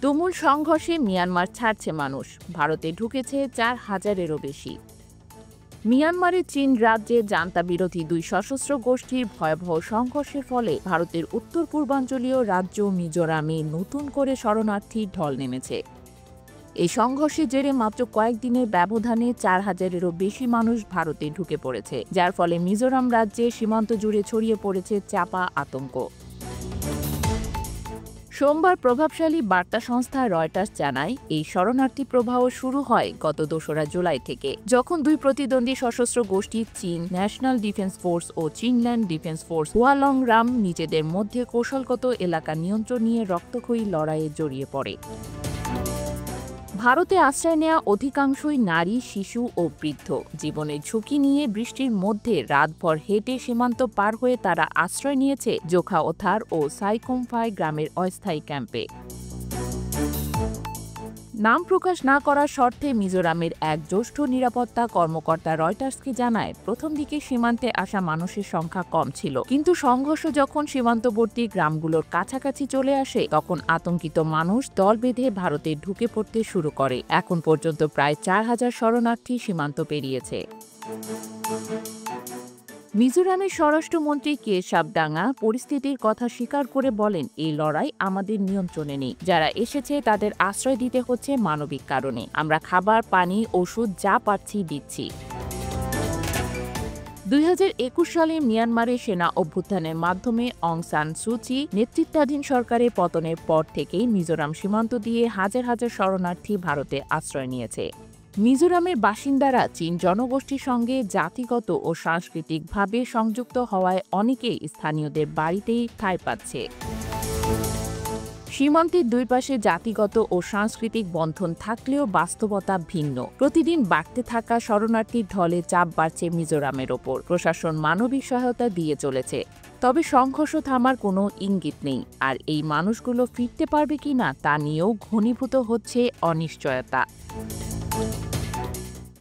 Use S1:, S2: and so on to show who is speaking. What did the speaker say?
S1: তুমুল সংঘর্ষে মিয়ানমার ছাড়ছে মানুষ, ভারতে ঢুকেছে ৪,০০০-এরও বেশি। মিয়ানমারের চীন রাজ্যে জান্তা বিরোধী দুই সশস্ত্র গোষ্ঠীর ভয়াবহ সংঘর্ষের ফলে ভারতের উত্তর পূর্বাঞ্চলীয় রাজ্য মিজোরামে নতুন করে শরণার্থীর ঢল নেমেছে। এই সংঘর্ষের জেরে মাত্র কয়েকদিনের ব্যবধানে ৪,০০০-এরও বেশি মানুষ ভারতে ঢুকে পড়েছে, যার ফলে মিজোরাম রাজ্যে সীমান্ত জুড়ে ছড়িয়ে পড়েছে চাপা আতঙ্ক। সোমবার প্রভাবশালী বার্তা সংস্থা রয়টার্স জানায়, এই শরণার্থী প্রবাহ শুরু হয় গত ২রা জুলাই থেকে, যখন দুই প্রতিদ্বন্দ্বী সশস্ত্র গোষ্ঠী চীন ন্যাশনাল ডিফেন্স ফোর্স ও চীনল্যান্ড ডিফেন্স ফোর্স হুয়ালংরাম নিজেদের মধ্যে কৌশলগত এলাকা নিয়ন্ত্রণ নিয়ে রক্তক্ষয়ী লড়াইয়ে জড়িয়ে পড়ে। ভারতে আশ্রয় নেওয়া অধিকাংশই নারী, শিশু ও বৃদ্ধ। জীবনের ঝুঁকি নিয়ে বৃষ্টির মধ্যে রাতভর হেঁটে সীমান্ত পার হয়ে তারা আশ্রয় নিয়েছে জোখাওথার ও সাইকোমফাই গ্রামের অস্থায়ী ক্যাম্পে। নাম প্রকাশ না করার শর্তে মিজোরামের এক জ্যেষ্ঠ নিরাপত্তা কর্মকর্তা রয়টার্সকে জানায়, প্রথম দিকে সীমান্তে আসা মানুষের সংখ্যা কম ছিল, কিন্তু সংঘর্ষ যখন সীমান্তবর্তী গ্রামগুলোর কাছাকাছি চলে আসে, তখন আতঙ্কিত মানুষ দল বেঁধে ভারতে ঢুকে পড়তে শুরু করে। এখন পর্যন্ত প্রায় ৪,০০০ শরণার্থী সীমান্ত পেরিয়েছে। মিজোরামের স্বরাষ্ট্রমন্ত্রী কে সাবডাঙ্গা পরিস্থিতির কথা স্বীকার করে বলেন, এই লড়াই আমাদের নিয়ন্ত্রণে নেই। যারা এসেছে তাদের আশ্রয় দিতে হচ্ছে মানবিক কারণে। আমরা খাবার, পানি, ওষুধ যা পাচ্ছি দিচ্ছি। ২০২১ সালে মিয়ানমারের সেনা অভ্যুত্থানের মাধ্যমে অং সান সুচি নেতৃত্বাধীন সরকারের পতনের পর থেকেই মিজোরাম সীমান্ত দিয়ে হাজার হাজার শরণার্থী ভারতে আশ্রয় নিয়েছে। মিজোরামের বাসিন্দারা চীন জনগোষ্ঠীর সঙ্গে জাতিগত ও সাংস্কৃতিকভাবে সংযুক্ত হওয়ায় অনেকেই স্থানীয়দের বাড়িতেই ঠাঁই পাচ্ছে। সীমান্তের দুই পাশে জাতিগত ও সাংস্কৃতিক বন্ধন থাকলেও বাস্তবতা ভিন্ন। প্রতিদিন বাড়তে থাকা শরণার্থীর ঢলে চাপ বাড়ছে মিজোরামের ওপর। প্রশাসন মানবিক সহায়তা দিয়ে চলেছে, তবে সংঘর্ষ থামার কোনো ইঙ্গিত নেই। আর এই মানুষগুলো ফিরতে পারবে কিনা তা নিয়েও ঘনীভূত হচ্ছে অনিশ্চয়তা।